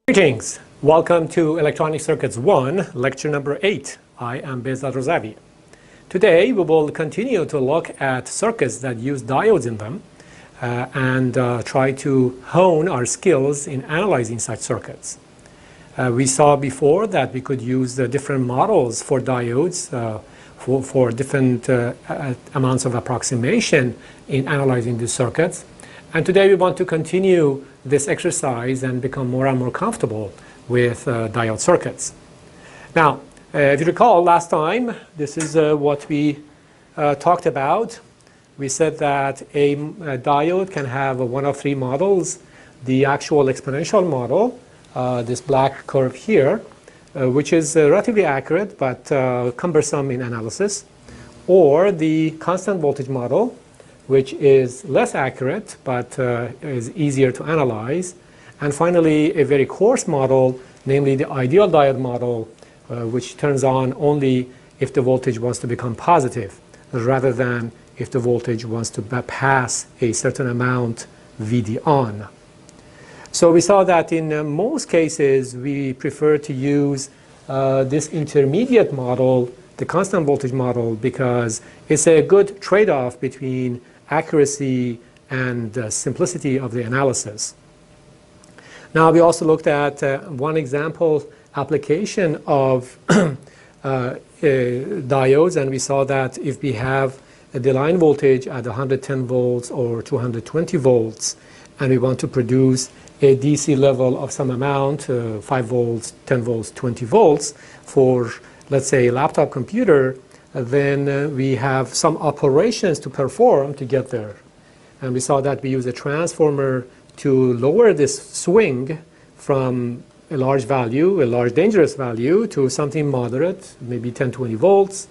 Greetings! Welcome to Electronic Circuits 1, lecture number 8. I am Razavi. Today we will continue to look at circuits that use diodes in them and try to hone our skills in analyzing such circuits. We saw before that we could use the different models for diodes for different amounts of approximation in analyzing these circuits. And today we want to continue this exercise and become more and more comfortable with diode circuits. Now, if you recall last time, this is what we talked about. We said that a diode can have one of three models: the actual exponential model, this black curve here, which is relatively accurate but cumbersome in analysis, or the constant voltage model, which is less accurate but is easier to analyze, and finally a very coarse model, namely the ideal diode model, which turns on only if the voltage wants to become positive rather than if the voltage wants to pass a certain amount VD on. So we saw that in most cases we prefer to use this intermediate model, the constant voltage model, because it's a good trade-off between accuracy and simplicity of the analysis. Now we also looked at one example application of diodes, and we saw that if we have the line voltage at 110 volts or 220 volts and we want to produce a DC level of some amount, 5 volts, 10 volts, 20 volts for, let's say, a laptop computer, then we have some operations to perform to get there. And we saw that we use a transformer to lower this swing from a large value, a large dangerous value, to something moderate, maybe 10, 20 volts.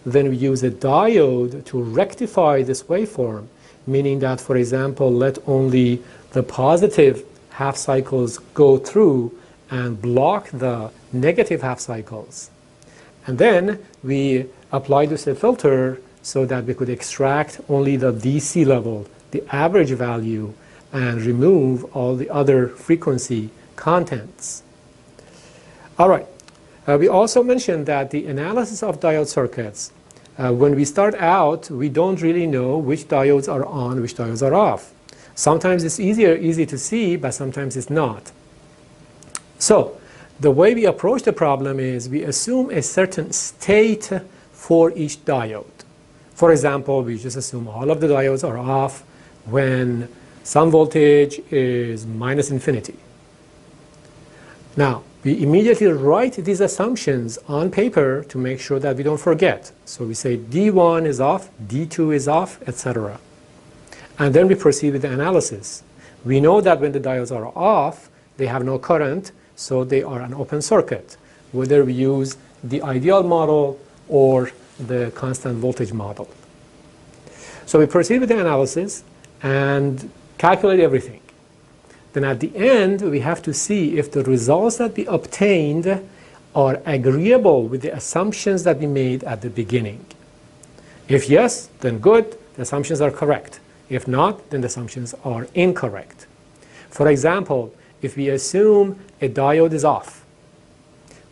Then we use a diode to rectify this waveform, meaning that, for example, let only the positive half cycles go through and block the negative half cycles. And then we apply this a filter so that we could extract only the DC level, the average value, and remove all the other frequency contents. All right. We also mentioned that the analysis of diode circuits, when we start out, we don't really know which diodes are on, which diodes are off. Sometimes it's easy to see, but sometimes it's not. So the way we approach the problem is we assume a certain state for each diode. For example, we just assume all of the diodes are off when some voltage is minus infinity. Now, we immediately write these assumptions on paper to make sure that we don't forget. So we say D1 is off, D2 is off, etc. And then we proceed with the analysis. We know that when the diodes are off, they have no current, so they are an open circuit, whether we use the ideal model or the constant voltage model. So we proceed with the analysis and calculate everything. Then at the end, we have to see if the results that we obtained are agreeable with the assumptions that we made at the beginning. If yes, then good, the assumptions are correct. If not, then the assumptions are incorrect. For example, if we assume a diode is off,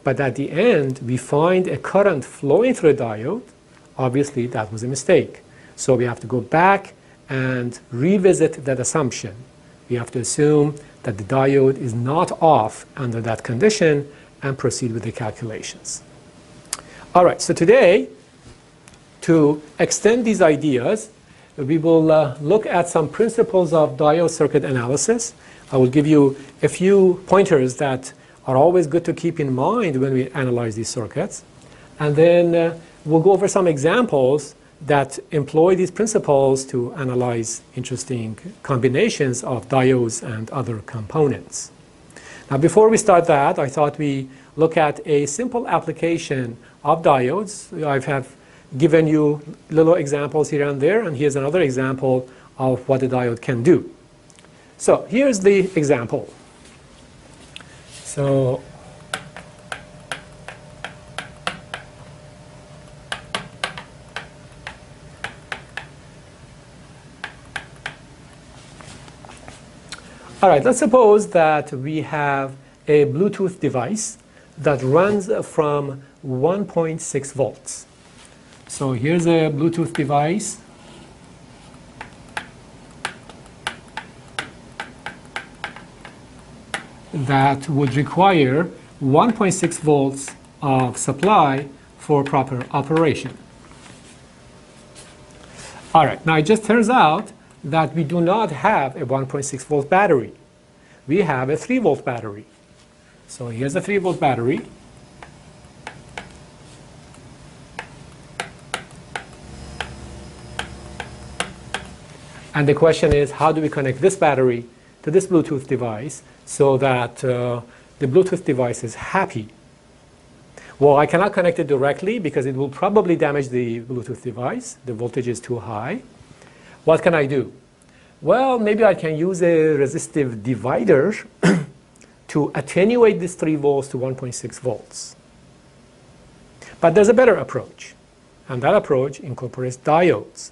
but at the end we find a current flowing through a diode, obviously that was a mistake. So we have to go back and revisit that assumption. We have to assume that the diode is not off under that condition and proceed with the calculations. All right, so today, to extend these ideas, we will look at some principles of diode circuit analysis. I will give you a few pointers that are always good to keep in mind when we analyze these circuits. And then we'll go over some examples that employ these principles to analyze interesting combinations of diodes and other components. Now, before we start that, I thought we look at a simple application of diodes. I have given you little examples here and there, and here's another example of what a diode can do. So here's the example. So all right, let's suppose that we have a Bluetooth device that runs from 1.6 volts. So here's a Bluetooth device that would require 1.6 volts of supply for proper operation. All right, now it just turns out that we do not have a 1.6 volt battery. We have a 3 volt battery. So here's a 3 volt battery. And the question is, how do we connect this battery to this Bluetooth device so that the Bluetooth device is happy? Well, I cannot connect it directly because it will probably damage the Bluetooth device. The voltage is too high. What can I do? Well, maybe I can use a resistive divider to attenuate this 3 volts to 1.6 volts. But there's a better approach, and that approach incorporates diodes.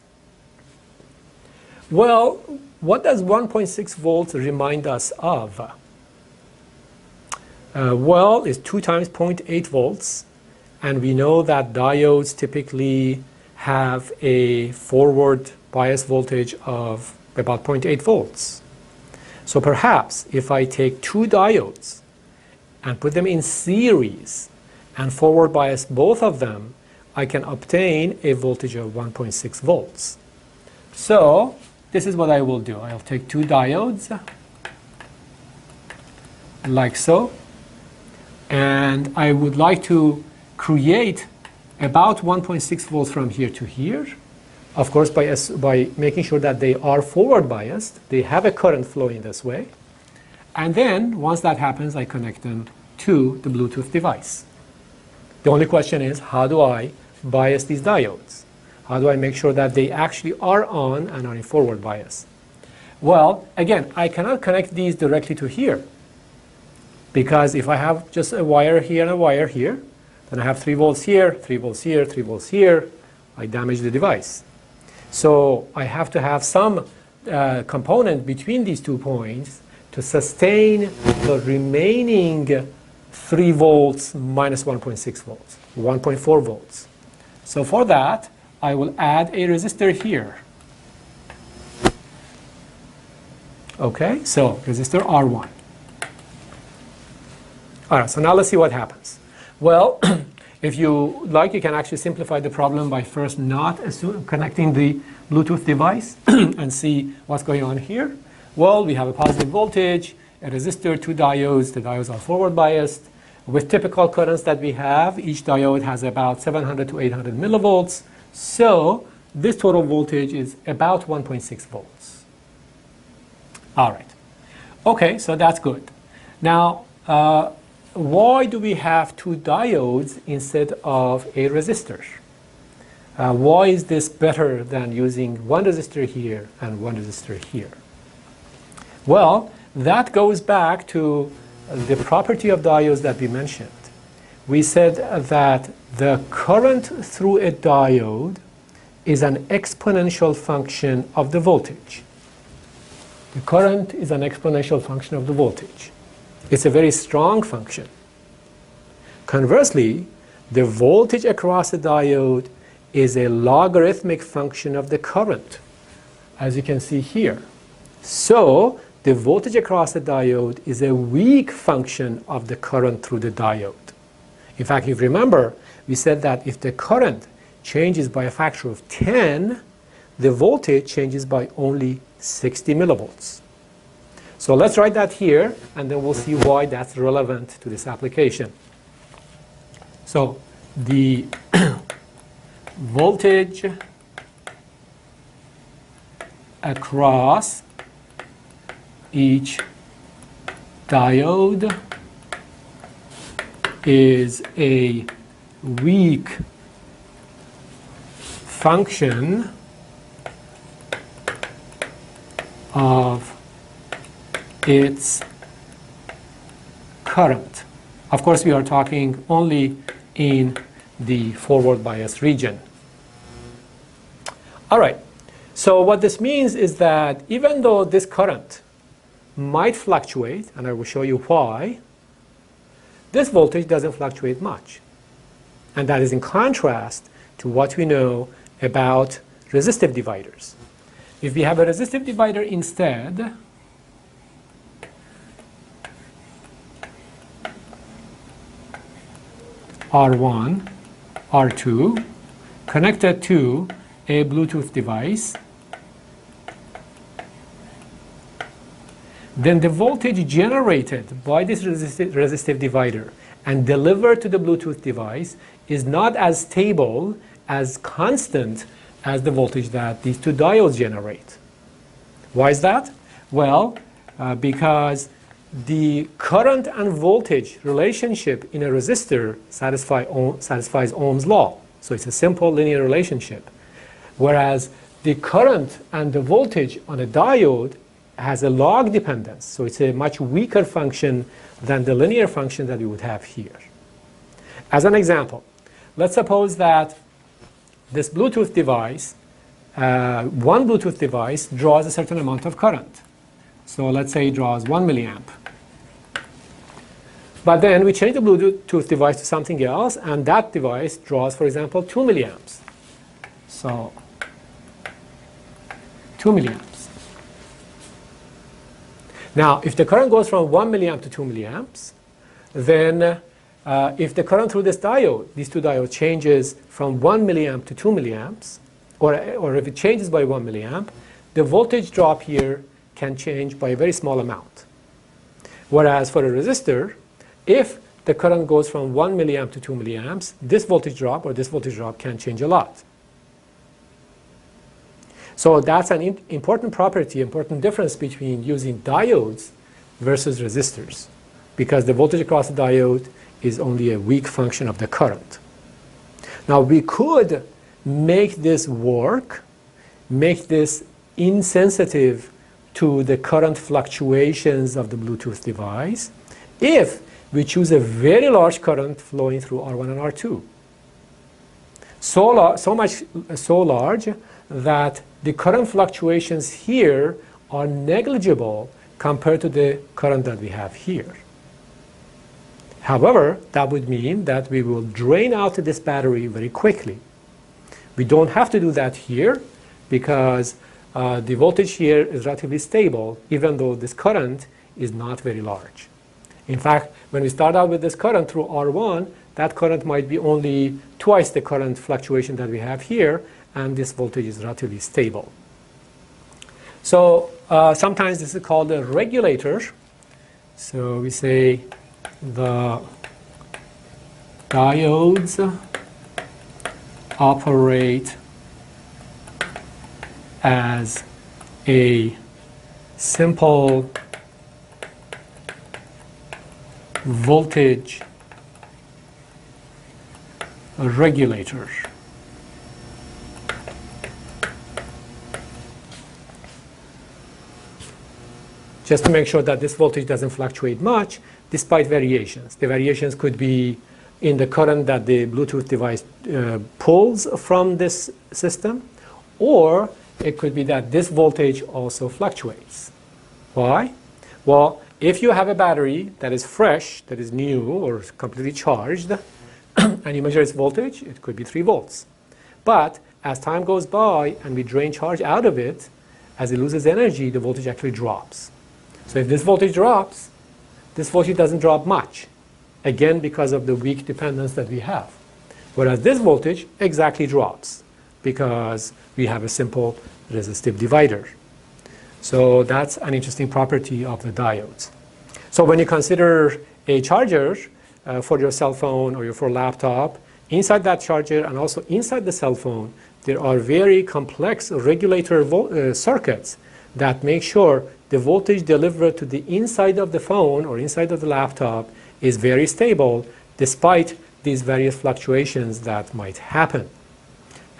Well, what does 1.6 volts remind us of? Well, it's 2 times 0.8 volts, and we know that diodes typically have a forward bias voltage of about 0.8 volts. So perhaps if I take 2 diodes and put them in series and forward bias both of them, I can obtain a voltage of 1.6 volts. So this is what I will do. I'll take 2 diodes, like so, and I would like to create about 1.6 volts from here to here. Of course, by making sure that they are forward biased, they have a current flowing this way. And then, once that happens, I connect them to the Bluetooth device. The only question is, how do I bias these diodes? How do I make sure that they actually are on and are in forward bias? Well, again, I cannot connect these directly to here, because if I have just a wire here and a wire here, then I have 3 volts here, 3 volts here, 3 volts here, I damage the device. So I have to have some component between these 2 points to sustain the remaining 3 volts minus 1.6 volts, 1.4 volts. So for that, I will add a resistor here. Okay, so resistor R1. All right, so now let's see what happens. Well, if you like, you can actually simplify the problem by first not connecting the Bluetooth device and see what's going on here. Well, we have a positive voltage, a resistor, 2 diodes. The diodes are forward biased. With typical currents that we have, each diode has about 700 to 800 millivolts. So this total voltage is about 1.6 volts. All right. Okay, so that's good. Now, why do we have 2 diodes instead of a resistor? Why is this better than using 1 resistor here and 1 resistor here? Well, that goes back to the property of diodes that we mentioned. We said that the current through a diode is an exponential function of the voltage. The current is an exponential function of the voltage. It's a very strong function. Conversely, the voltage across a diode is a logarithmic function of the current, as you can see here. So the voltage across the diode is a weak function of the current through the diode. In fact, if you remember, we said that if the current changes by a factor of 10, the voltage changes by only 60 millivolts. So let's write that here, and then we'll see why that's relevant to this application. So the voltage across each diode is a weak function of its current. Of course, we are talking only in the forward bias region. All right. So what this means is that even though this current might fluctuate, and I will show you why, this voltage doesn't fluctuate much. And that is in contrast to what we know about resistive dividers. If we have a resistive divider instead, R1, R2, connected to a Bluetooth device, then the voltage generated by this resistive divider and delivered to the Bluetooth device is not as stable, as constant as the voltage that these two diodes generate. Why is that? Well, because the current and voltage relationship in a resistor satisfies Ohm's law. So it's a simple linear relationship. Whereas the current and the voltage on a diode has a log dependence. So it's a much weaker function than the linear function that we would have here. As an example, let's suppose that this Bluetooth device, one Bluetooth device draws a certain amount of current. So let's say it draws 1 milliamp. But then we change the Bluetooth device to something else, and that device draws, for example, 2 milliamps. So 2 milliamps. Now, if the current goes from 1 milliamp to 2 milliamps, then if the current through this diode, these two diodes, changes from 1 milliamp to 2 milliamps, or if it changes by 1 milliamp, the voltage drop here can change by a very small amount. Whereas for a resistor, if the current goes from 1 milliamp to 2 milliamps, this voltage drop or this voltage drop can change a lot. So that's an important property, important difference between using diodes versus resistors, because the voltage across the diode is only a weak function of the current. Now we could make this work, make this insensitive to the current fluctuations of the Bluetooth device if we choose a very large current flowing through R1 and R2. So large that the current fluctuations here are negligible compared to the current that we have here. However, that would mean that we will drain out this battery very quickly. We don't have to do that here because the voltage here is relatively stable, even though this current is not very large. In fact, when we start out with this current through R1, that current might be only twice the current fluctuation that we have here, and this voltage is relatively stable. So sometimes this is called a regulator. So we say the diodes operate as a simple voltage regulator. Just to make sure that this voltage doesn't fluctuate much despite variations. The variations could be in the current that the Bluetooth device pulls from this system, or it could be that this voltage also fluctuates. Why? Well, if you have a battery that is fresh, that is new or completely charged, and you measure its voltage, it could be 3 volts. But as time goes by and we drain charge out of it, as it loses energy, the voltage actually drops. So if this voltage drops, this voltage doesn't drop much, again because of the weak dependence that we have. Whereas this voltage exactly drops because we have a simple resistive divider. So that's an interesting property of the diodes. So when you consider a charger for your cell phone or for laptop, inside that charger and also inside the cell phone, there are very complex regulator circuits that make sure the voltage delivered to the inside of the phone or inside of the laptop is very stable despite these various fluctuations that might happen.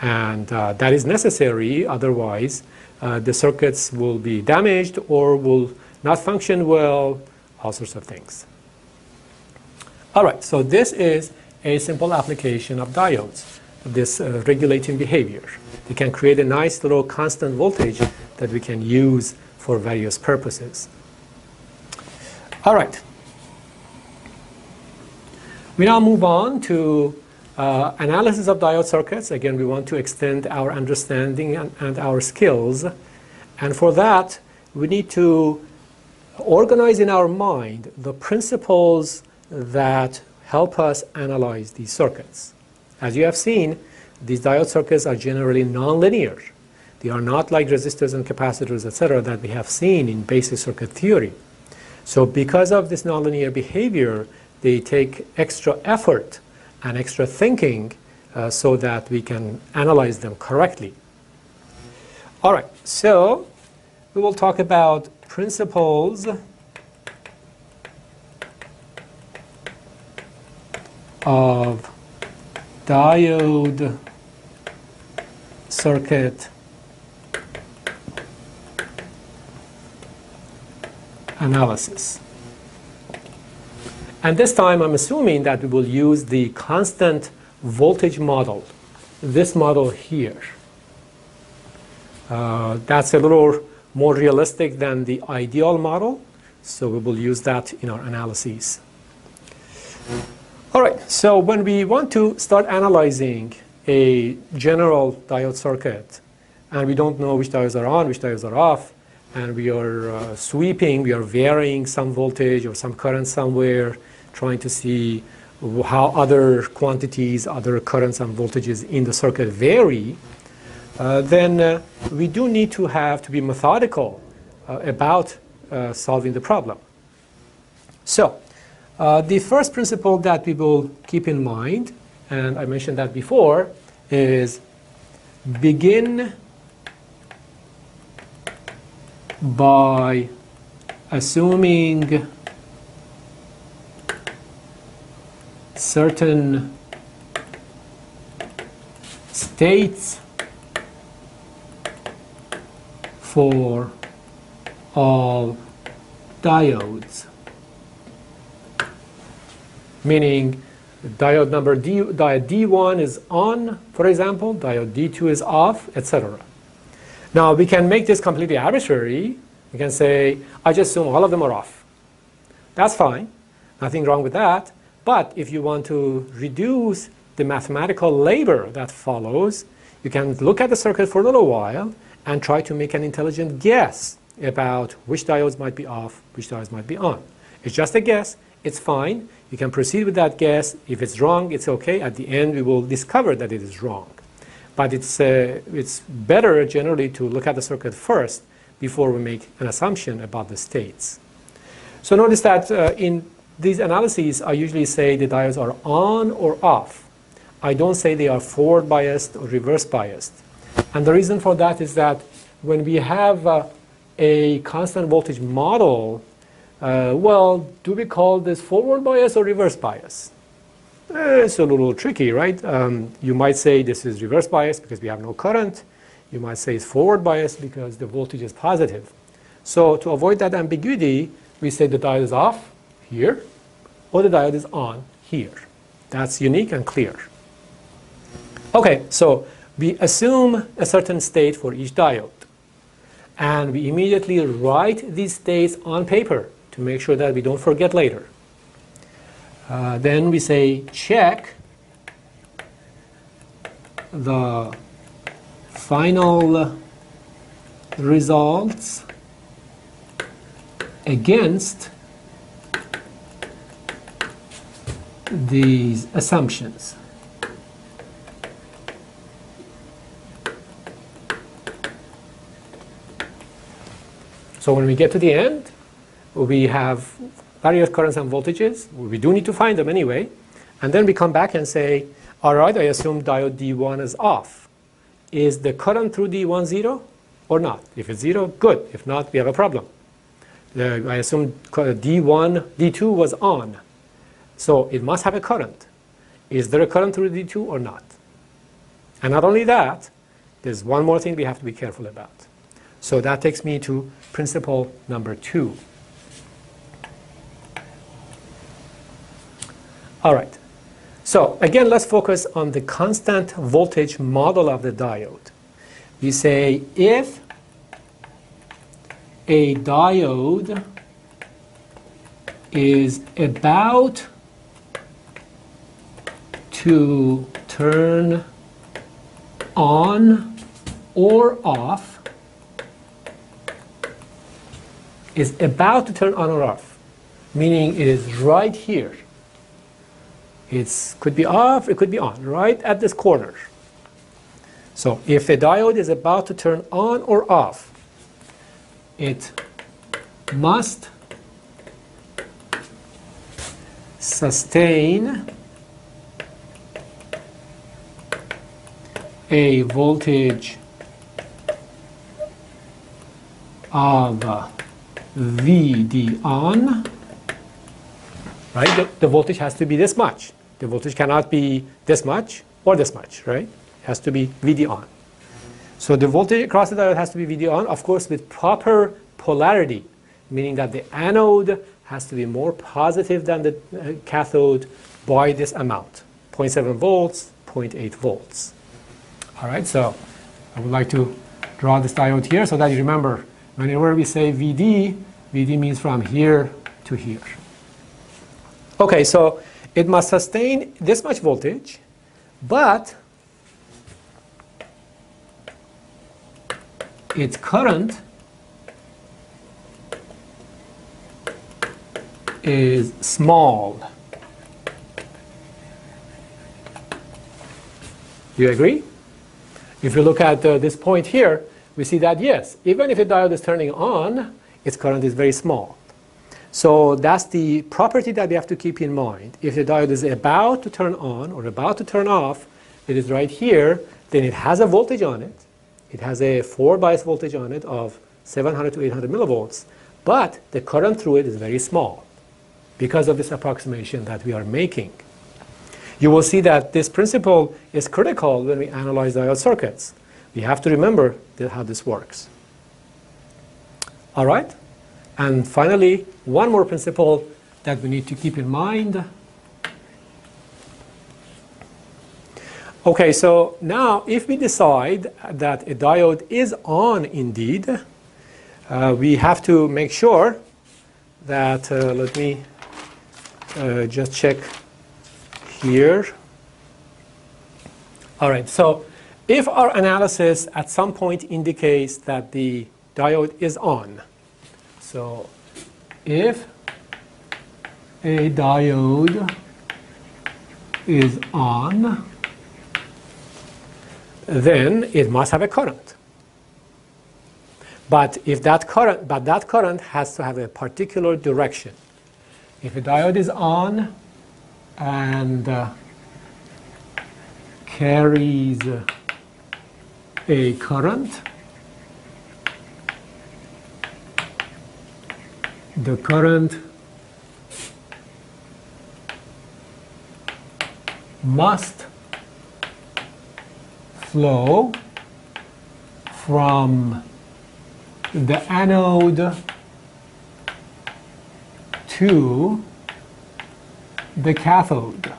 And that is necessary, otherwise the circuits will be damaged or will not function well, all sorts of things. All right, so this is a simple application of diodes, this regulating behavior. We can create a nice little constant voltage that we can use for various purposes. All right. We now move on to analysis of diode circuits. Again, we want to extend our understanding and our skills. And for that, we need to organize in our mind the principles that help us analyze these circuits. As you have seen, these diode circuits are generally nonlinear. They are not like resistors and capacitors, etc., that we have seen in basic circuit theory. So because of this nonlinear behavior, they take extra effort and extra thinking so that we can analyze them correctly. All right, so we will talk about principles of diode circuit analysis. And this time I'm assuming that we will use the constant voltage model, this model here. That's a little more realistic than the ideal model, so we will use that in our analyses. All right, so when we want to start analyzing a general diode circuit, and we don't know which diodes are on, which diodes are off, and we are sweeping, we are varying some voltage or some current somewhere, trying to see how other quantities, other currents and voltages in the circuit vary, then we do need to be methodical about solving the problem. So the first principle that we will keep in mind, and I mentioned that before, is begin by assuming certain states for all diodes, meaning diode number diode D1 is on, for example, diode D2 is off, etc. Now we can make this completely arbitrary. We can say, I just assume all of them are off. That's fine, nothing wrong with that. But if you want to reduce the mathematical labor that follows, you can look at the circuit for a little while and try to make an intelligent guess about which diodes might be off, which diodes might be on. It's just a guess. It's fine. You can proceed with that guess. If it's wrong, it's okay. At the end, we will discover that it is wrong. But it's better generally to look at the circuit first before we make an assumption about the states. So notice that in these analyses, I usually say the diodes are on or off. I don't say they are forward biased or reverse biased. And the reason for that is that when we have a constant voltage model, well, do we call this forward bias or reverse bias? It's a little tricky, right? You might say this is reverse bias because we have no current. You might say it's forward bias because the voltage is positive. So to avoid that ambiguity, we say the diode is off here, or the diode is on here. That's unique and clear. Okay, so we assume a certain state for each diode. And we immediately write these states on paper to make sure that we don't forget later. Then we say check the final results against these assumptions. So when we get to the end, we have various currents and voltages. We do need to find them anyway. And then we come back and say, all right, I assume diode D1 is off. Is the current through D1 0 or not? If it's 0, good. If not, we have a problem. I assume D2 was on. So it must have a current. Is there a current through D2 or not? And not only that, there's one more thing we have to be careful about. So that takes me to principle number 2. All right. So again, let's focus on the constant voltage model of the diode. We say if a diode is about to turn on or off is about to turn on or off, meaning it is right here. It could be off, it could be on, right at this corner. So if the diode is about to turn on or off, it must sustain a voltage of VD on, right? The voltage has to be this much. The voltage cannot be this much or this much, right? It has to be VD on. So the voltage across the diode has to be VD on, of course, with proper polarity, meaning that the anode has to be more positive than the cathode by this amount, 0.7 volts, 0.8 volts. All right, so I would like to draw this diode here so that you remember, whenever we say VD, VD means from here to here. Okay, so it must sustain this much voltage, but its current is small. Do you agree? If you look at this point here, we see that yes, even if the diode is turning on, its current is very small. So that's the property that we have to keep in mind. If the diode is about to turn on or about to turn off, it is right here, then it has a voltage on it. It has a 4 bias voltage on it of 700 to 800 millivolts, but the current through it is very small because of this approximation that we are making. You will see that this principle is critical when we analyze diode circuits. We have to remember how this works. All right? And finally, one more principle that we need to keep in mind. Okay, so now if we decide that a diode is on indeed, we have to make sure that, let me just check here. All right, so if our analysis at some point indicates that the diode is on, so if a diode is on, then it must have a current. But that current has to have a particular direction. If a diode is on and carries a current, the current must flow from the anode to the cathode.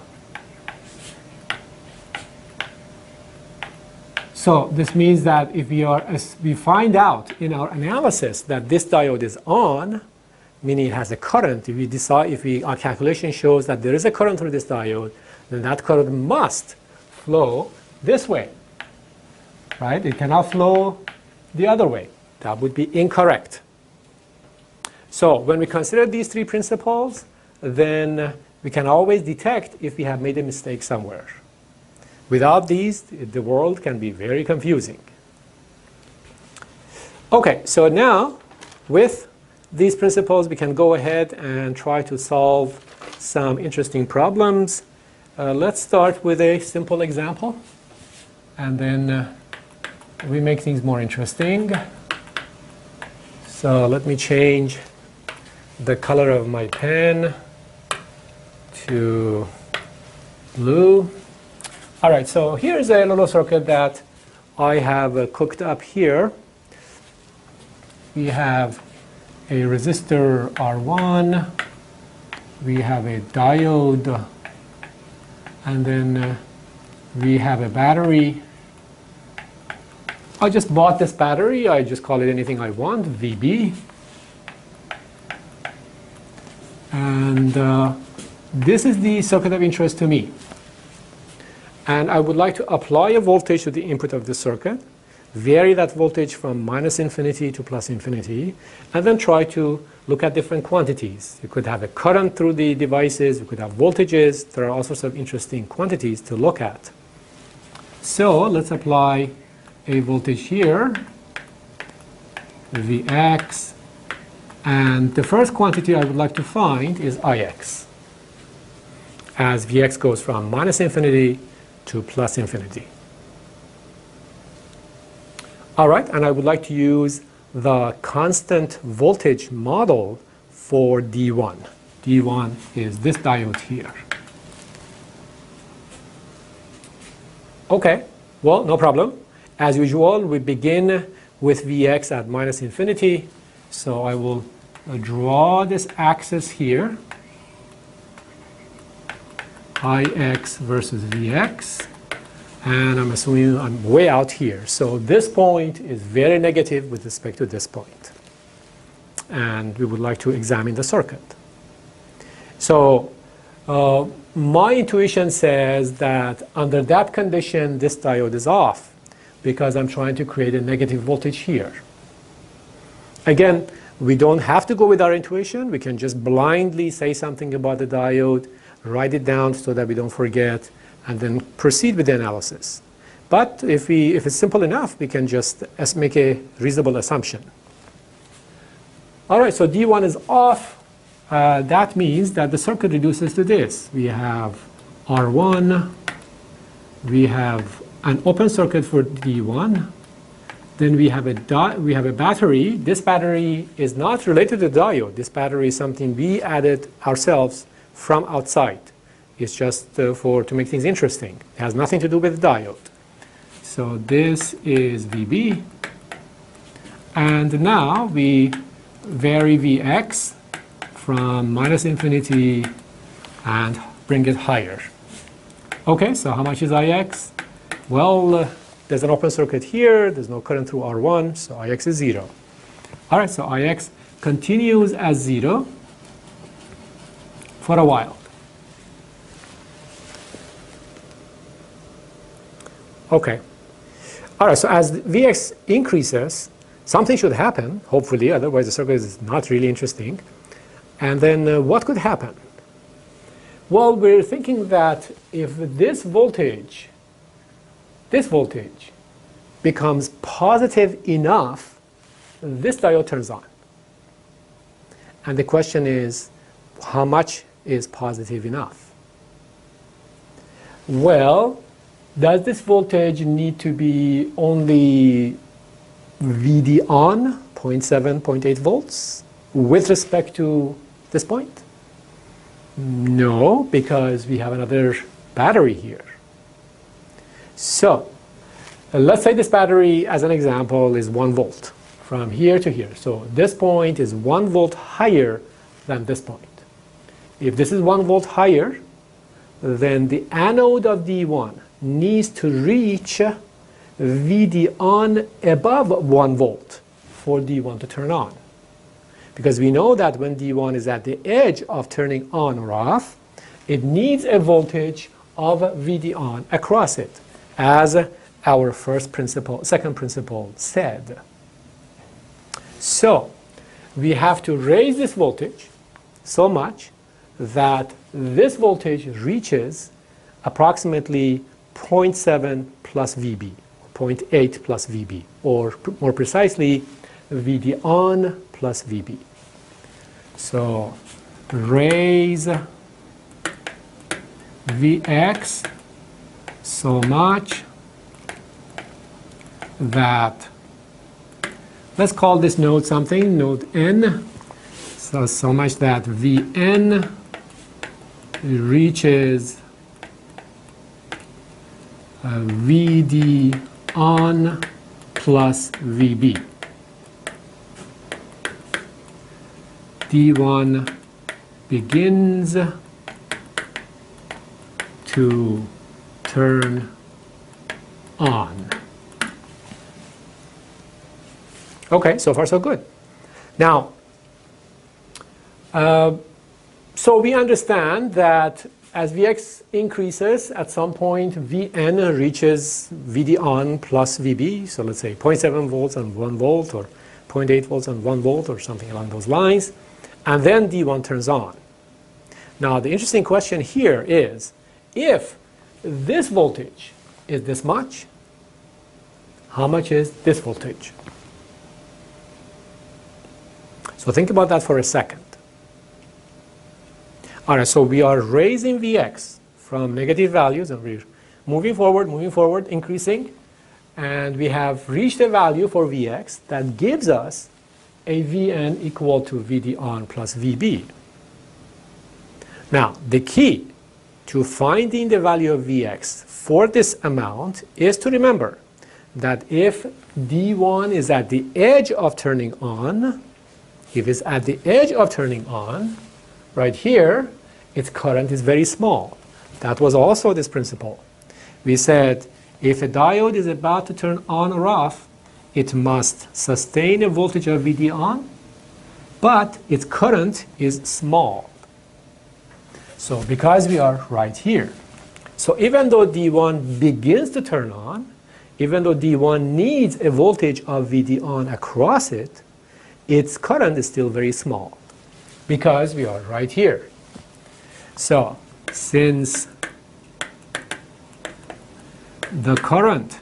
So this means that if we find out in our analysis that this diode is on, meaning it has a current, if our calculation shows that there is a current through this diode, then that current must flow this way, right? It cannot flow the other way. That would be incorrect. So when we consider these three principles, then we can always detect if we have made a mistake somewhere. Without these, the world can be very confusing. Okay, so now with these principles, we can go ahead and try to solve some interesting problems. Let's start with a simple example, and then we make things more interesting. So let me change the color of my pen to blue. All right, so here's a little circuit that I have cooked up here. We have a resistor R1, we have a diode, and then we have a battery. I just bought this battery. I just call it anything I want, VB. And this is the circuit of interest to me. And I would like to apply a voltage to the input of the circuit, vary that voltage from minus infinity to plus infinity, and then try to look at different quantities. You could have a current through the devices, you could have voltages. There are all sorts of interesting quantities to look at. So let's apply a voltage here, Vx, and the first quantity I would like to find is Ix, as Vx goes from minus infinity to plus infinity. All right, and I would like to use the constant voltage model for D1. D1 is this diode here. Okay, well, no problem. As usual, we begin with Vx at minus infinity. So I will draw this axis here, Ix versus Vx. And I'm assuming I'm way out here. So this point is very negative with respect to this point. And we would like to examine the circuit. So my intuition says that under that condition, this diode is off because I'm trying to create a negative voltage here. Again, we don't have to go with our intuition. We can just blindly say something about the diode, write it down so that we don't forget, and then proceed with the analysis. But if it's simple enough, we can just make a reasonable assumption. All right, so D1 is off. That means that the circuit reduces to this. We have R1, we have an open circuit for D1, then we have a battery. This battery is not related to the diode. This battery is something we added ourselves from outside. It's just to make things interesting. It has nothing to do with the diode. So this is VB. And now we vary Vx from minus infinity and bring it higher. Okay, so how much is Ix? Well, there's an open circuit here. There's no current through R1, so Ix is 0. All right, so Ix continues as 0 for a while. Okay. All right, so as Vx increases, something should happen, hopefully, otherwise the circuit is not really interesting. And then what could happen? Well, we're thinking that if this voltage becomes positive enough, this diode turns on. And the question is, how much is positive enough? Well, does this voltage need to be only VD on, 0.7, 0.8 volts, with respect to this point? No, because we have another battery here. So, let's say this battery, as an example, is 1 volt from here to here. So this point is 1 volt higher than this point. If this is 1 volt higher, then the anode of D1 needs to reach VD on above 1 volt for D1 to turn on. Because we know that when D1 is at the edge of turning on or off, it needs a voltage of VD on across it, as our second principle said. So we have to raise this voltage so much that this voltage reaches approximately 0.7 plus VB, 0.8 plus VB, or more precisely, VD on plus VB. So raise Vx so much that, let's call this node something, node N, so much that Vn reaches VD on plus VB. D1 begins to turn on. Okay, so far so good. Now, so we understand that as Vx increases, at some point Vn reaches Vd on plus Vb. So let's say 0.7 volts and 1 volt, or 0.8 volts and 1 volt, or something along those lines. And then D1 turns on. Now the interesting question here is, if this voltage is this much, how much is this voltage? So think about that for a second. All right, so we are raising Vx from negative values, and we're moving forward, increasing. And we have reached a value for Vx that gives us a Vn equal to Vd on plus Vb. Now, the key to finding the value of Vx for this amount is to remember that if D1 is at the edge of turning on, if it's at the edge of turning on, right here, its current is very small. That was also this principle. We said if a diode is about to turn on or off, it must sustain a voltage of Vd on, but its current is small. So because we are right here, so even though D1 begins to turn on, even though D1 needs a voltage of Vd on across it, its current is still very small because we are right here. So since the current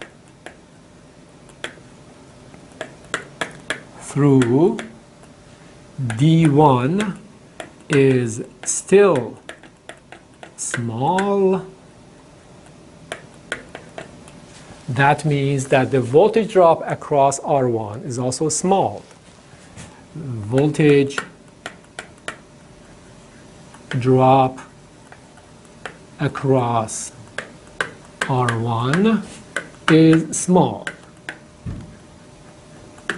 through D1 is still small, that means that the voltage drop across R1 is also small. Voltage drop across R1 is small.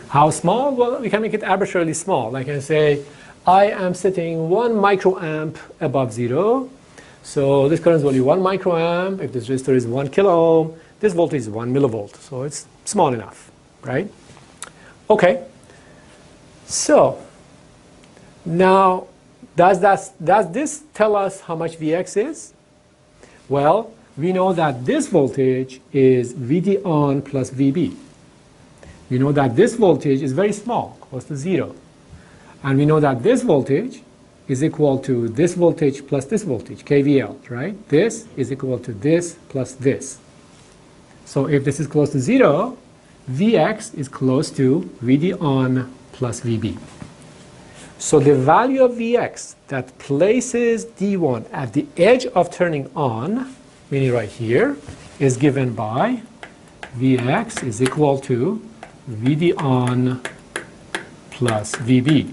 How small? Well, we can make it arbitrarily small. I can say I am setting 1 microamp above 0. So this current is only 1 microamp. If this resistor is 1 kilo ohm, this voltage is 1 millivolt. So it's small enough, right? Okay. So now, does this tell us how much Vx is? Well, we know that this voltage is Vd on plus Vb. We know that this voltage is very small, close to 0. And we know that this voltage is equal to this voltage plus this voltage, KVL, right? This is equal to this plus this. So if this is close to 0, Vx is close to Vd on plus Vb. So the value of Vx that places D1 at the edge of turning on, meaning right here, is given by Vx is equal to Vd on plus Vb.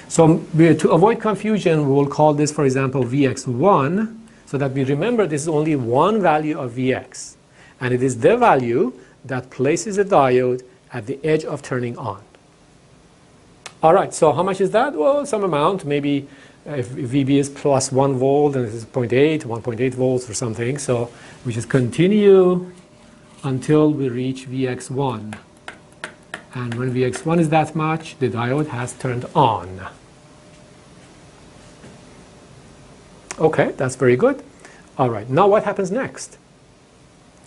So to avoid confusion, we will call this, for example, Vx1, so that we remember this is only one value of Vx. And it is the value that places a diode at the edge of turning on. All right, so how much is that? Well, some amount, maybe if Vb is plus 1 volt and this is 1.8 volts or something. So we just continue until we reach Vx1. And when Vx1 is that much, the diode has turned on. Okay, that's very good. All right, now what happens next?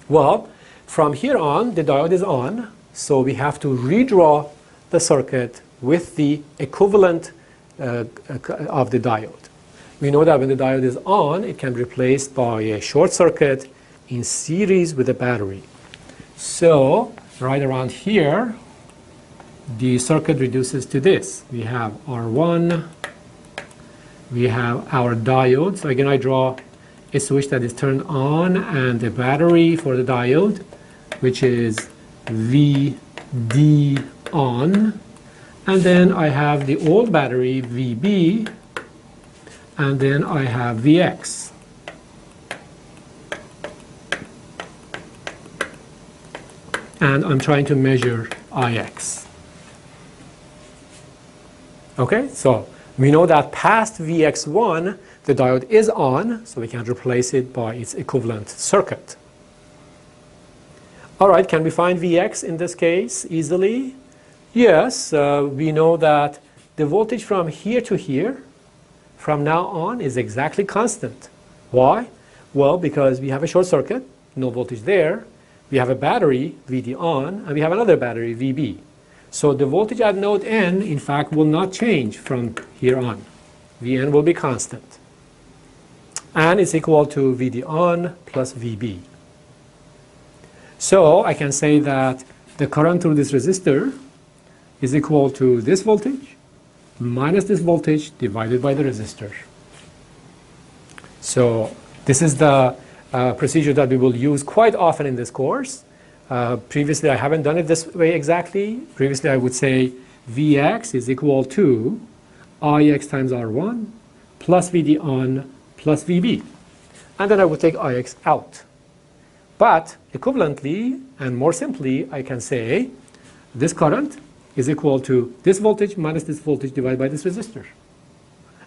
Well, from here on, the diode is on, so we have to redraw the circuit with the equivalent of the diode. We know that when the diode is on, it can be replaced by a short circuit in series with a battery. So right around here, the circuit reduces to this. We have R1, we have our diode. So again, I draw a switch that is turned on and a battery for the diode, which is VD on. And then I have the old battery, VB, and then I have Vx. And I'm trying to measure Ix. Okay, so we know that past Vx1, the diode is on, so we can replace it by its equivalent circuit. All right, can we find Vx in this case easily? Yes, we know that the voltage from here to here from now on is exactly constant. Why? Well, because we have a short circuit, no voltage there. We have a battery, VD on, and we have another battery, VB. So the voltage at node N, in fact, will not change from here on. Vn will be constant. And it's equal to VD on plus VB. So I can say that the current through this resistor is equal to this voltage minus this voltage divided by the resistor. So this is the procedure that we will use quite often in this course. Previously, I haven't done it this way exactly. Previously, I would say Vx is equal to Ix times R1 plus Vd on plus Vb. And then I would take Ix out. But equivalently and more simply, I can say this current is equal to this voltage minus this voltage divided by this resistor.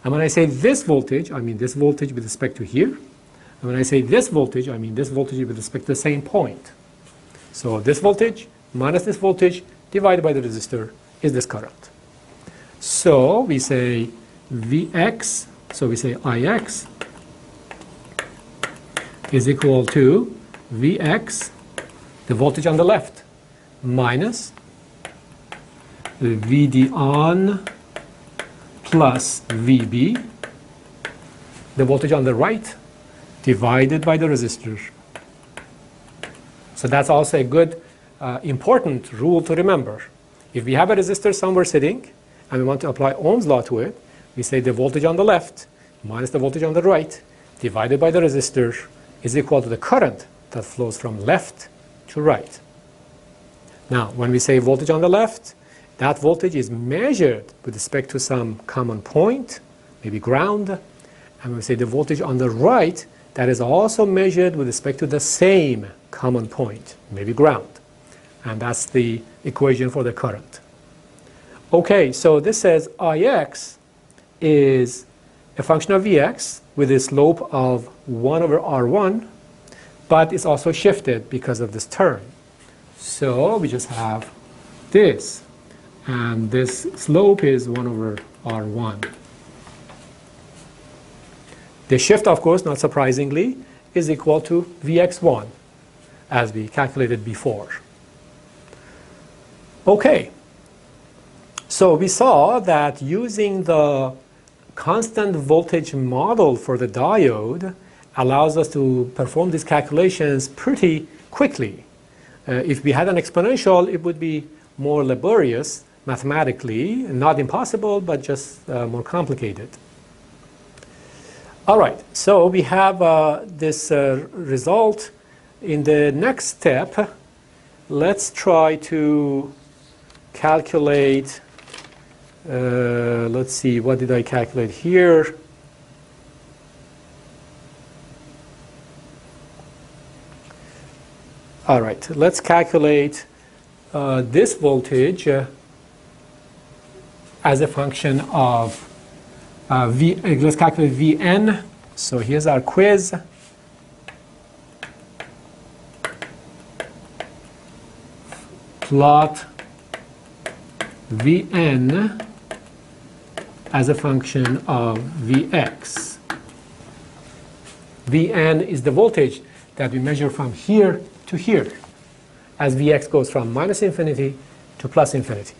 And when I say this voltage, I mean this voltage with respect to here. And when I say this voltage, I mean this voltage with respect to the same point. So this voltage minus this voltage divided by the resistor is this current. So we say Vx, so we say Ix is equal to Vx, the voltage on the left, minus the Vd on plus Vb, the voltage on the right, divided by the resistor. So that's also a good, important rule to remember. If we have a resistor somewhere sitting, and we want to apply Ohm's law to it, we say the voltage on the left minus the voltage on the right, divided by the resistor, is equal to the current that flows from left to right. Now, when we say voltage on the left, that voltage is measured with respect to some common point, maybe ground. And when we say the voltage on the right, that is also measured with respect to the same common point, maybe ground. And that's the equation for the current. Okay, so this says Ix is a function of Vx with a slope of 1 over R1, but it's also shifted because of this term. So we just have this. And this slope is 1 over R1. The shift, of course, not surprisingly, is equal to Vx1, as we calculated before. Okay. So we saw that using the constant voltage model for the diode allows us to perform these calculations pretty quickly. If we had an exponential, it would be more laborious mathematically, not impossible, but just more complicated. All right, so we have this result. In the next step, let's try to calculate, let's see, what did I calculate here? All right, let's calculate this voltage as a function of let's calculate Vn. So here's our quiz. Plot Vn as a function of Vx. Vn is the voltage that we measure from here to here, as Vx goes from minus infinity to plus infinity.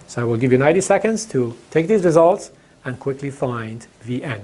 So I will give you 90 seconds to take these results and quickly find Vn.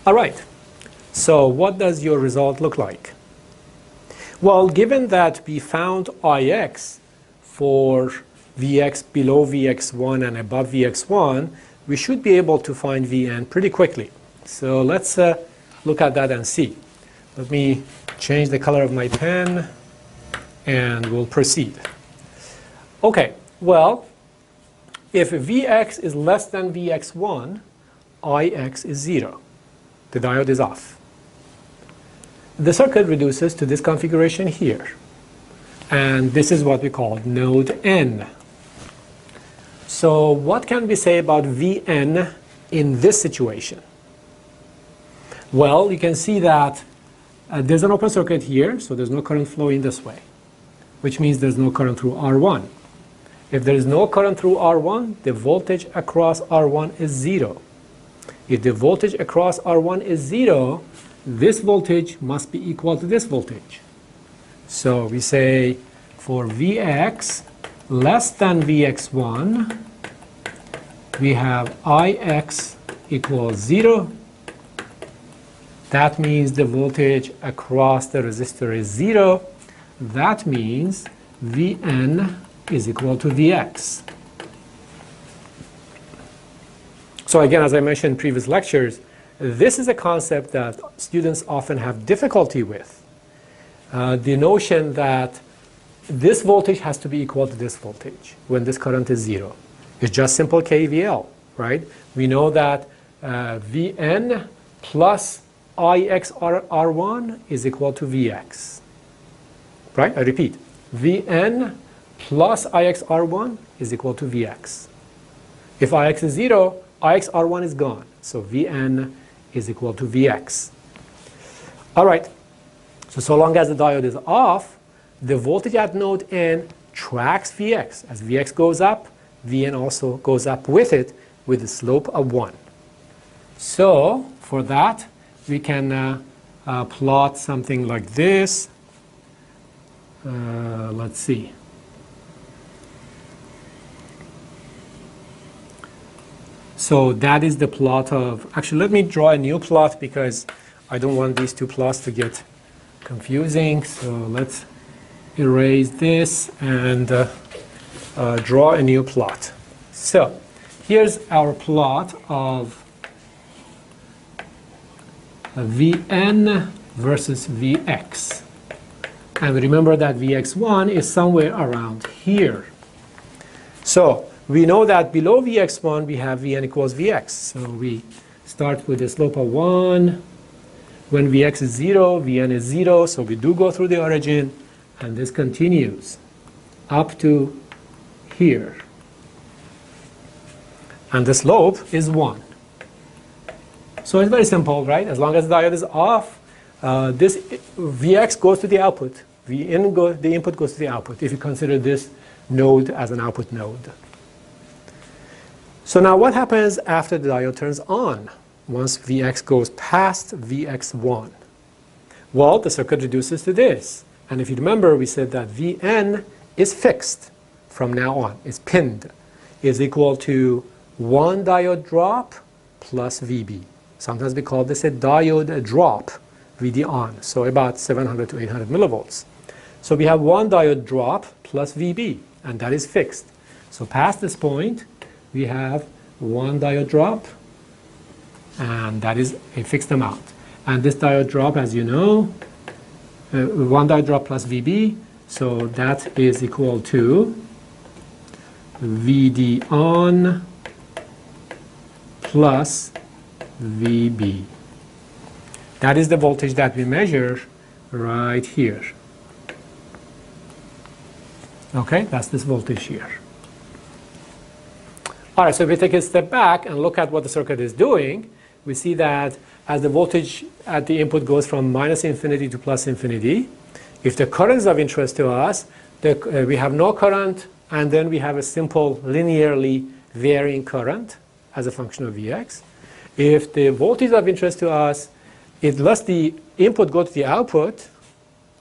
All right, so what does your result look like? Well, given that we found Ix for Vx below Vx1 and above Vx1, we should be able to find Vn pretty quickly. So let's look at that and see. Let me change the color of my pen and we'll proceed. Okay, well, if Vx is less than Vx1, Ix is 0. The diode is off. The circuit reduces to this configuration here. And this is what we call node N. So what can we say about Vn in this situation? Well, you can see that there's an open circuit here, so there's no current flowing this way, which means there's no current through R1. If there is no current through R1, the voltage across R1 is 0. If the voltage across R1 is 0, this voltage must be equal to this voltage. So we say for Vx less than Vx1, we have Ix equals 0. That means the voltage across the resistor is 0. That means Vn is equal to Vx. So again, as I mentioned in previous lectures, this is a concept that students often have difficulty with. The notion that this voltage has to be equal to this voltage when this current is 0. It's just simple KVL, right? We know that Vn plus IXR1 is equal to Vx. Right? I repeat, Vn plus IXR1 is equal to Vx. If Ix is 0, IXR1 is gone. So Vn is equal to Vx. All right. So long as the diode is off, the voltage at node N tracks Vx. As Vx goes up, Vn also goes up with it with a slope of 1. So for that, we can plot something like this. Let's see. So that is the plot of, actually let me draw a new plot because I don't want these two plots to get confusing. So let's erase this and draw a new plot. So here's our plot of Vn versus Vx. And remember that Vx1 is somewhere around here. So we know that below Vx1 we have Vn equals Vx. So we start with a slope of 1. When Vx is 0, Vn is 0. So we do go through the origin. And this continues up to here. And the slope is 1. So it's very simple, right? As long as the diode is off, this Vx goes to the output. The input goes to the output if you consider this node as an output node. So now what happens after the diode turns on once Vx goes past Vx1? Well, the circuit reduces to this. And if you remember, we said that Vn is fixed from now on. It's pinned. Is equal to 1 diode drop plus Vb. Sometimes we call this a diode drop, Vd on. So about 700 to 800 millivolts. So we have 1 diode drop plus Vb, and that is fixed. So past this point, we have 1 diode drop, and that is a fixed amount. And this diode drop, as you know, 1 diode drop plus Vb, so that is equal to Vd on plus Vb. That is the voltage that we measure right here. Okay, that's this voltage here. All right, so if we take a step back and look at what the circuit is doing, we see that as the voltage at the input goes from minus infinity to plus infinity, if the current is of interest to us, we have no current, and then we have a simple linearly varying current as a function of Vx. If the voltage is of interest to us, it lets the input go to the output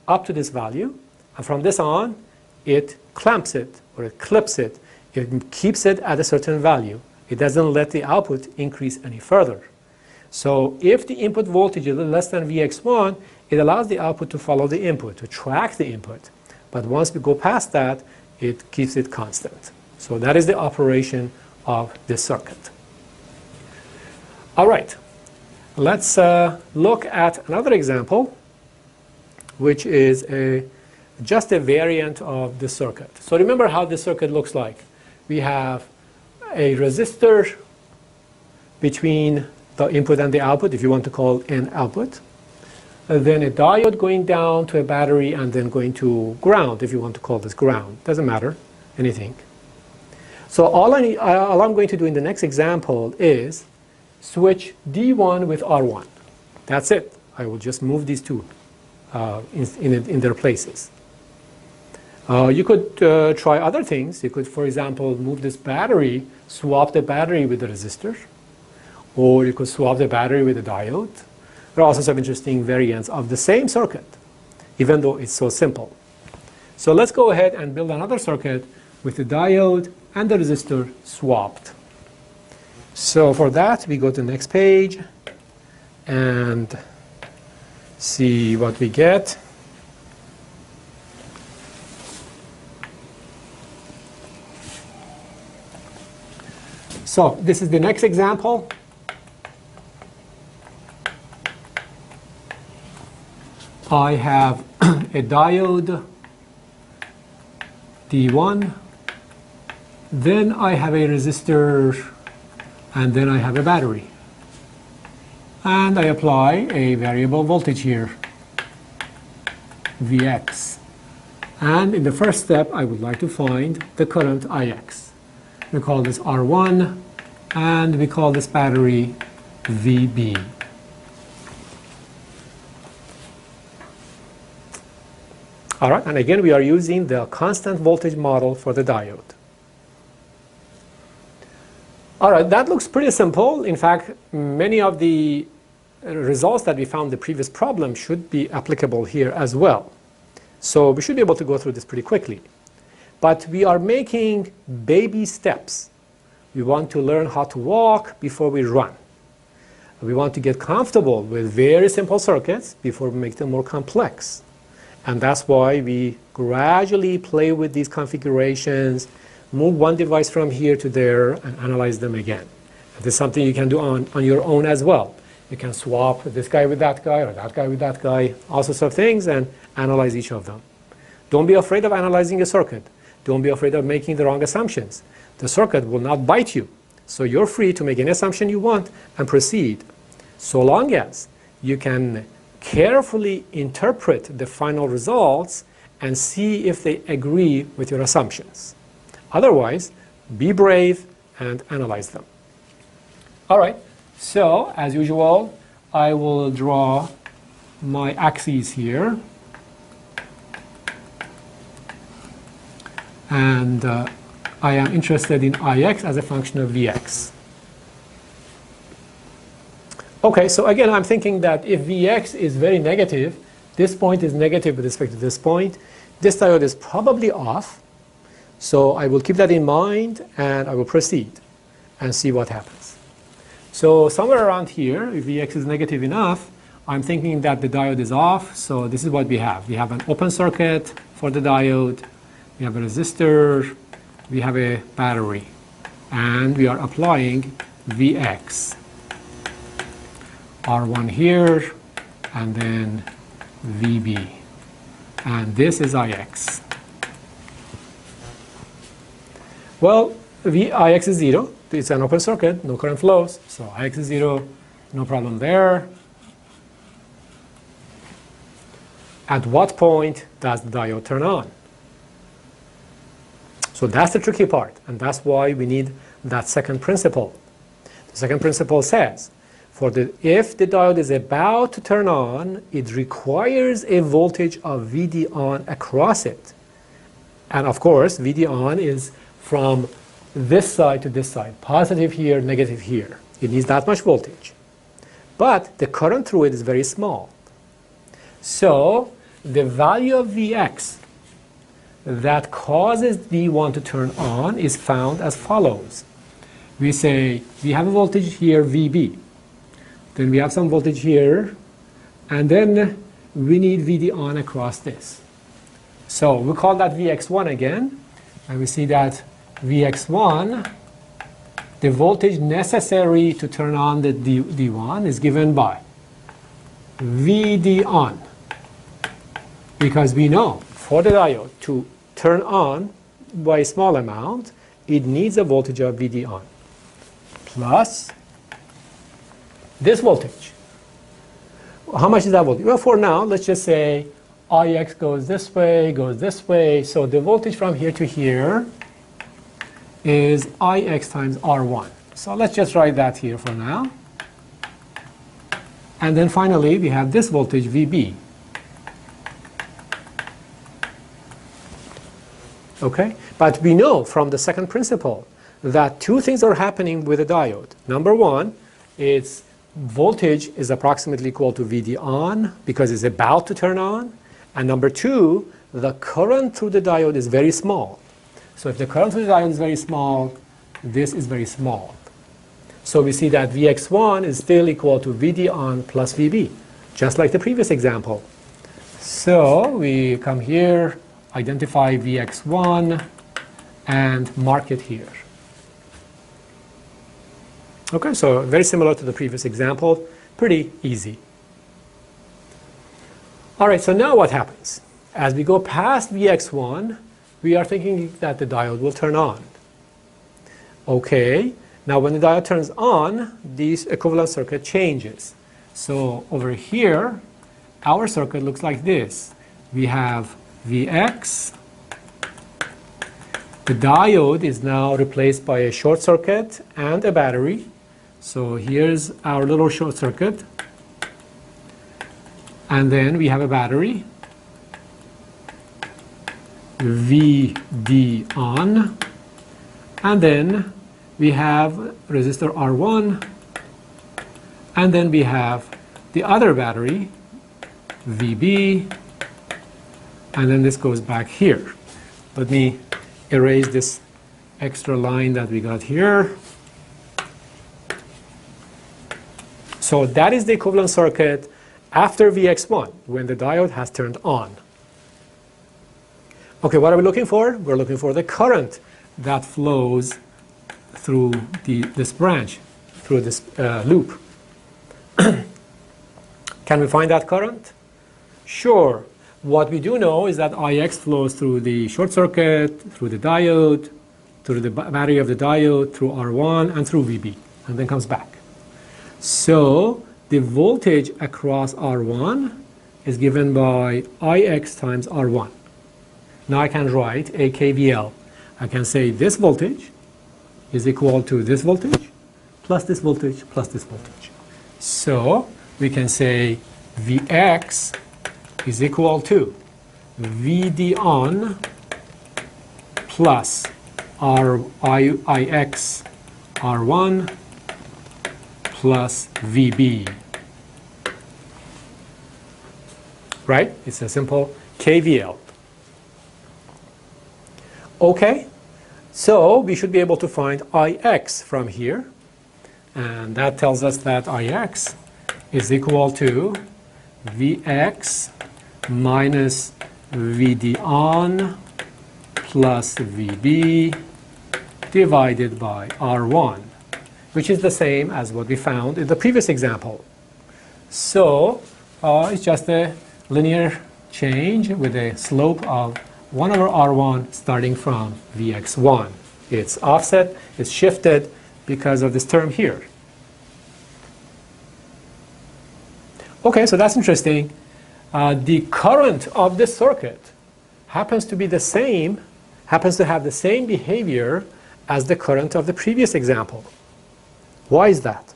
up to this value, and from this on, it clamps it, or it clips it. It keeps it at a certain value. It doesn't let the output increase any further. So if the input voltage is less than Vx1, it allows the output to follow the input, to track the input. But once we go past that, it keeps it constant. So that is the operation of this circuit. All right, let's look at another example, which is just a variant of the circuit. So remember how this circuit looks like. We have a resistor between the input and the output, if you want to call an output. Then a diode going down to a battery and then going to ground, if you want to call this ground. Doesn't matter, anything. So all I'm going to do in the next example is switch D1 with R1. That's it. I will just move these two in their places. You could try other things. You could, for example, move this battery, swap the battery with the resistor, or you could swap the battery with a diode. There are also some interesting variants of the same circuit, even though it's so simple. So let's go ahead and build another circuit with the diode and the resistor swapped. So for that, we go to the next page and see what we get. So this is the next example. I have a diode D1, then I have a resistor, and then I have a battery. And I apply a variable voltage here, Vx. And in the first step, I would like to find the current Ix. We call this R1, and we call this battery VB. All right, and again, we are using the constant voltage model for the diode. All right, that looks pretty simple. In fact, many of the results that we found in the previous problem should be applicable here as well. So we should be able to go through this pretty quickly. But we are making baby steps. We want to learn how to walk before we run. We want to get comfortable with very simple circuits before we make them more complex. And that's why we gradually play with these configurations, move one device from here to there, and analyze them again. This is something you can do on your own as well. You can swap this guy with that guy, or that guy with that guy, all sorts of things, and analyze each of them. Don't be afraid of analyzing a circuit. Don't be afraid of making the wrong assumptions. The circuit will not bite you. So you're free to make any assumption you want and proceed, so long as you can carefully interpret the final results and see if they agree with your assumptions. Otherwise, be brave and analyze them. All right, so as usual, I will draw my axes here. And I am interested in Ix as a function of Vx. Okay, so again, I'm thinking that if Vx is very negative, this point is negative with respect to this point, this diode is probably off. So I will keep that in mind, and I will proceed and see what happens. So somewhere around here, if Vx is negative enough, I'm thinking that the diode is off. So this is what we have. We have an open circuit for the diode. We have a resistor. We have a battery. And we are applying Vx. R1 here, and then VB. And this is Ix. Well, Ix is 0. It's an open circuit, no current flows. So Ix is 0, no problem there. At what point does the diode turn on? So that's the tricky part, and that's why we need that second principle. The second principle says, if the diode is about to turn on, it requires a voltage of VD on across it. And of course, VD on is from this side to this side, positive here, negative here. It needs that much voltage. But the current through it is very small. So the value of Vx that causes D1 to turn on is found as follows. We say we have a voltage here, VB. Then we have some voltage here, and then we need VD on across this. So we call that Vx1 again, and we see that Vx1, the voltage necessary to turn on the D1 is given by VD on, because we know for the diode to turn on by a small amount, it needs a voltage of VD on, plus this voltage. How much is that voltage? Well, for now, let's just say Ix goes this way, so the voltage from here to here is Ix times R1. So let's just write that here for now. And then finally, we have this voltage, VB. Okay? But we know from the second principle that two things are happening with a diode. Number one, its voltage is approximately equal to VD on because it's about to turn on. And number two, the current through the diode is very small. So if the current through the diode is very small, this is very small. So we see that Vx1 is still equal to VD on plus VB, just like the previous example. So we come here, identify Vx1, and mark it here. Okay, so very similar to the previous example, pretty easy. All right, so now what happens? As we go past Vx1, we are thinking that the diode will turn on. Okay, now when the diode turns on, this equivalent circuit changes. So over here, our circuit looks like this. We have Vx. The diode is now replaced by a short circuit and a battery. So here's our little short circuit. And then we have a battery, VD on, and then we have resistor R1, and then we have the other battery, VB, and then this goes back here. Let me erase this extra line that we got here. So that is the equivalent circuit after Vx1, when the diode has turned on. Okay, what are we looking for? We're looking for the current that flows through this branch, through this loop. Can we find that current? Sure. What we do know is that Ix flows through the short circuit, through the diode, through the battery of the diode, through R1, and through VB, and then comes back. So the voltage across R1 is given by Ix times R1. Now I can write a KVL. I can say this voltage is equal to this voltage plus this voltage plus this voltage. So we can say Vx is equal to VD on plus Ix R1 plus VB. Right? It's a simple KVL. Okay, so we should be able to find Ix from here. And that tells us that Ix is equal to Vx minus VD on plus VB divided by R1, which is the same as what we found in the previous example. So it's just a linear change with a slope of 1 over R1 starting from Vx1. It's offset, it's shifted because of this term here. Okay, so that's interesting. The current of this circuit happens to be the same, happens to have the same behavior as the current of the previous example. Why is that?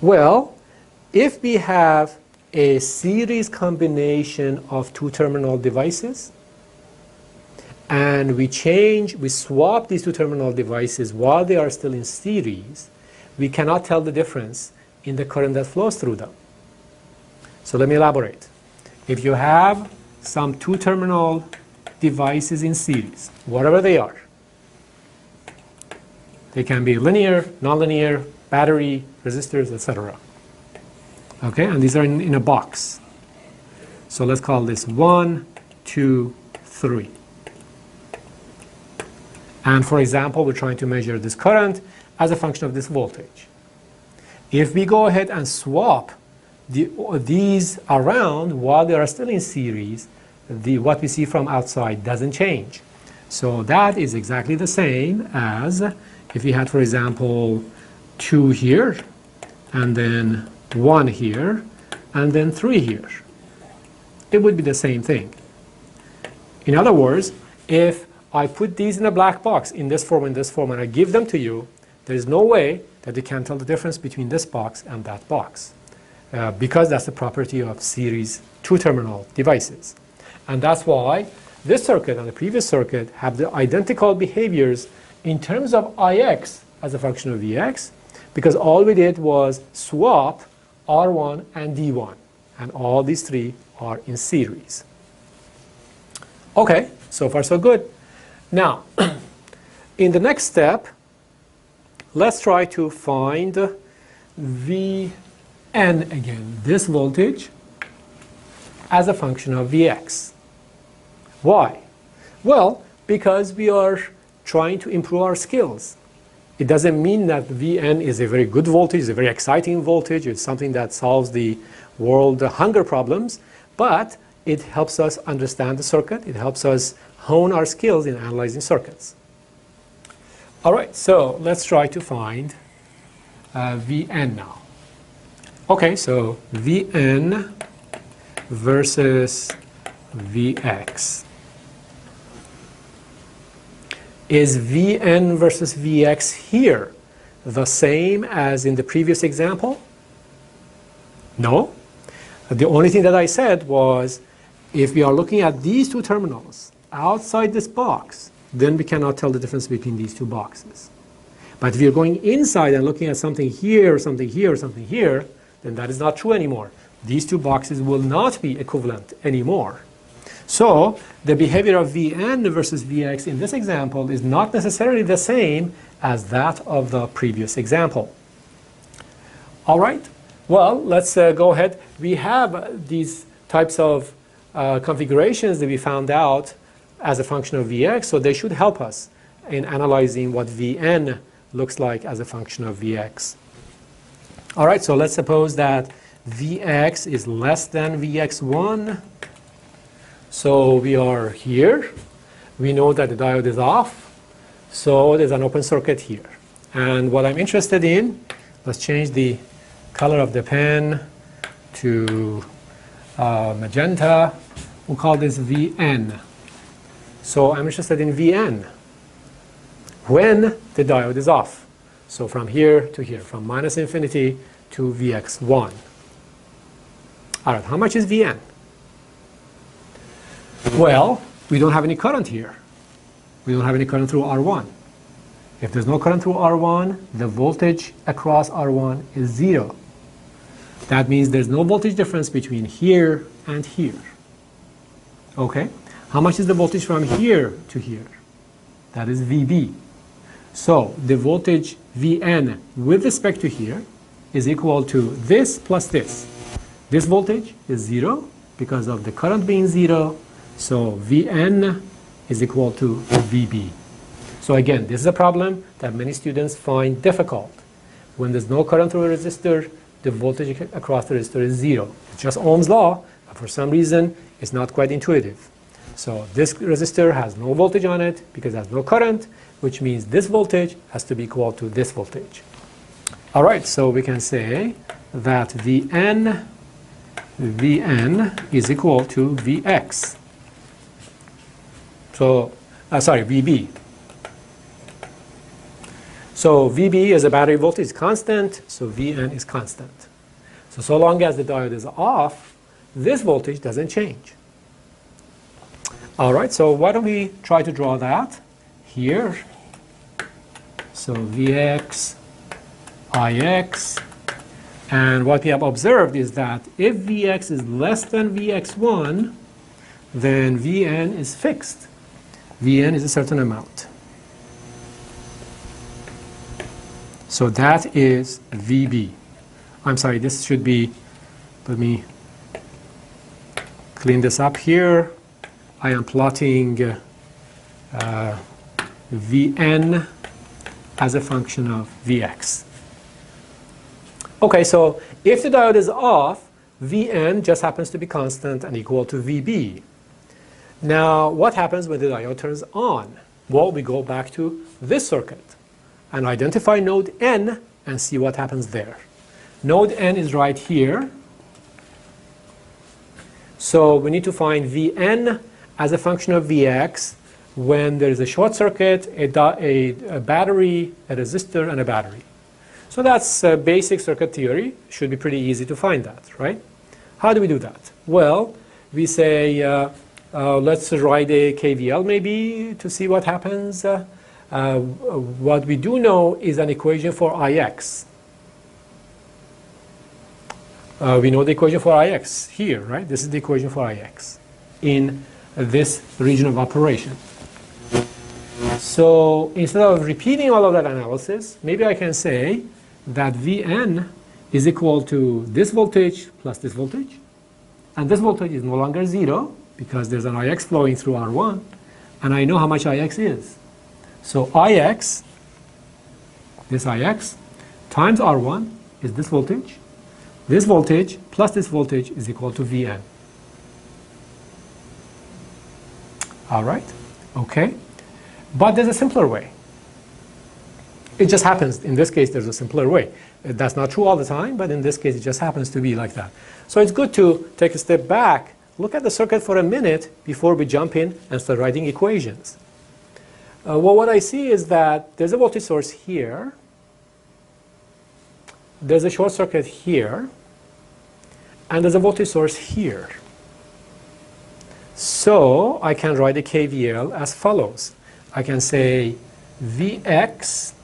Well, if we have a series combination of two terminal devices and we swap these two terminal devices while they are still in series, we cannot tell the difference in the current that flows through them. So let me elaborate. If you have some two terminal devices in series, whatever they are, They can be linear, nonlinear, battery, resistors, etc. Okay, and these are in a box. So let's call this 1, 2, 3. And for example, we're trying to measure this current as a function of this voltage. If we go ahead and swap these around while they are still in series, what we see from outside doesn't change. So that is exactly the same as if we had, for example, 2 here, and then 1 here, and then 3 here. It would be the same thing. In other words, if I put these in a black box in this form, and I give them to you, there is no way that you can tell the difference between this box and that box, because that's the property of series two-terminal devices. And that's why this circuit and the previous circuit have the identical behaviors in terms of Ix as a function of Vx, because all we did was swap R1 and D1, and all these three are in series. Okay, so far so good. Now, in the next step, let's try to find Vn again, this voltage, as a function of Vx. Why? Well, because we are trying to improve our skills. It doesn't mean that Vn is a very good voltage, a very exciting voltage, it's something that solves the world hunger problems, but it helps us understand the circuit, it helps us hone our skills in analyzing circuits. All right, so let's try to find Vn now. Okay, so Vn versus Vx. Is Vn versus Vx here the same as in the previous example? No. The only thing that I said was if we are looking at these two terminals outside this box, then we cannot tell the difference between these two boxes. But if you're going inside and looking at something here, something here, something here, then that is not true anymore. These two boxes will not be equivalent anymore. So the behavior of Vn versus Vx in this example is not necessarily the same as that of the previous example. All right, well, let's go ahead. We have these types of configurations that we found out as a function of Vx, so they should help us in analyzing what Vn looks like as a function of Vx. All right, so let's suppose that Vx is less than Vx1. So we are here. We know that the diode is off. So there's an open circuit here. And what I'm interested in, let's change the color of the pen to magenta. We'll call this Vn. So I'm interested in Vn when the diode is off. So from here to here, from minus infinity to Vx1. All right, how much is Vn? Well, we don't have any current here. We don't have any current through R1. If there's no current through R1, the voltage across R1 is 0. That means there's no voltage difference between here and here. Okay? How much is the voltage from here to here? That is VB. So the voltage Vn with respect to here is equal to this plus this. This voltage is 0 because of the current being 0. So Vn is equal to Vb. So again, this is a problem that many students find difficult. When there's no current through a resistor, the voltage across the resistor is 0. It's just Ohm's law, but for some reason, it's not quite intuitive. So this resistor has no voltage on it because it has no current, which means this voltage has to be equal to this voltage. All right, so we can say that Vn is equal to Vx. So, Vb. So Vb is a battery voltage constant, so Vn is constant. So long as the diode is off, this voltage doesn't change. All right, so why don't we try to draw that here. So Vx, Ix, and what we have observed is that if Vx is less than Vx1, then Vn is fixed. Vn is a certain amount. So that is VB. I'm sorry, this should be, let me clean this up here. I am plotting Vn as a function of Vx. Okay, so if the diode is off, Vn just happens to be constant and equal to Vb. Now, what happens when the diode turns on? Well, we go back to this circuit and identify node N and see what happens there. Node N is right here. So we need to find Vn as a function of Vx when there is a short circuit, a battery, a resistor, and a battery. So that's basic circuit theory. Should be pretty easy to find that, right? How do we do that? Well, we say, let's write a KVL maybe to see what happens. What we do know is an equation for Ix. We know the equation for Ix here, right? This is the equation for Ix in this region of operation. So instead of repeating all of that analysis, maybe I can say that Vn is equal to this voltage plus this voltage. And this voltage is no longer 0 because there's an Ix flowing through R1. And I know how much Ix is. So Ix, this Ix, times R1 is this voltage. This voltage plus this voltage is equal to Vn. All right? Okay. But there's a simpler way. It just happens. In this case, there's a simpler way. That's not true all the time, but in this case, it just happens to be like that. So it's good to take a step back, look at the circuit for a minute before we jump in and start writing equations. Well, what I see is that there's a voltage source here. There's a short circuit here. And there's a voltage source here. So I can write a KVL as follows. I can say Vx.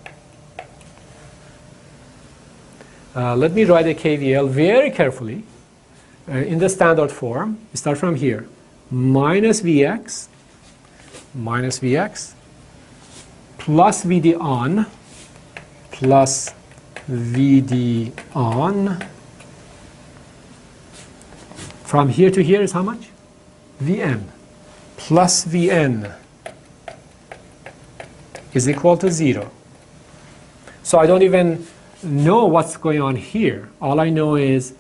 Let me write a KVL very carefully in the standard form. We start from here. Minus Vx plus Vd on plus Vd on. From here to here is how much? Vn plus Vn is equal to 0. So I don't even know what's going on here. All I know is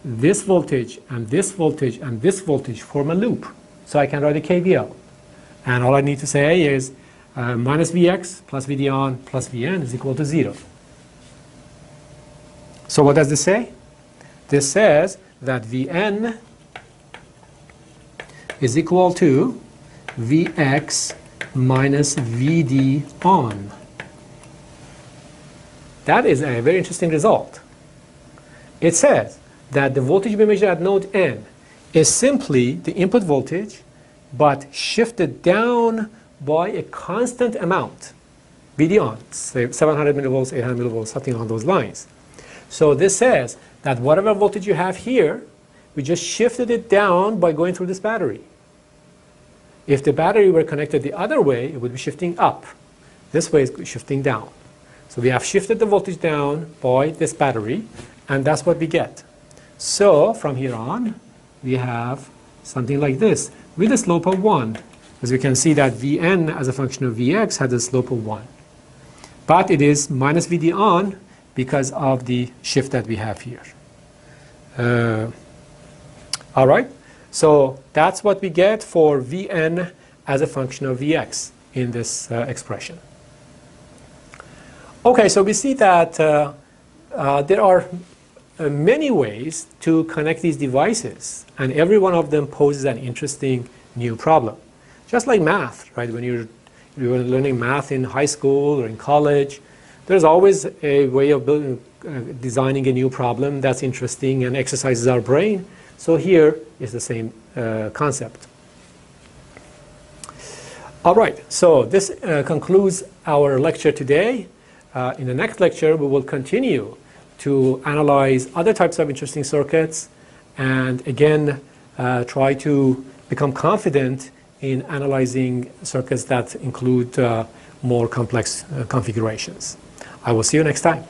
this voltage and this voltage and this voltage form a loop. So I can write a KVL. And all I need to say is minus Vx plus Vd on plus Vn is equal to 0. So what does this say? This says that Vn is equal to Vx minus Vd on. That is a very interesting result. It says that the voltage we measure at node N is simply the input voltage, but shifted down by a constant amount, Vd on, say 700 millivolts, 800 millivolts, something along those lines. So this says that whatever voltage you have here, we just shifted it down by going through this battery. If the battery were connected the other way, it would be shifting up. This way is shifting down. So we have shifted the voltage down by this battery, and that's what we get. So from here on, we have something like this with a slope of 1. As we can see that Vn as a function of Vx has a slope of 1. But it is minus Vd on because of the shift that we have here. All right. So that's what we get for Vn as a function of Vx in this expression. Okay, so we see that there are many ways to connect these devices, and every one of them poses an interesting new problem. Just like math, right? When you're learning math in high school or in college, there's always a way of designing a new problem that's interesting and exercises our brain. So here is the same concept. All right, so this concludes our lecture today. In the next lecture, we will continue to analyze other types of interesting circuits and again try to become confident in analyzing circuits that include more complex configurations. I will see you next time.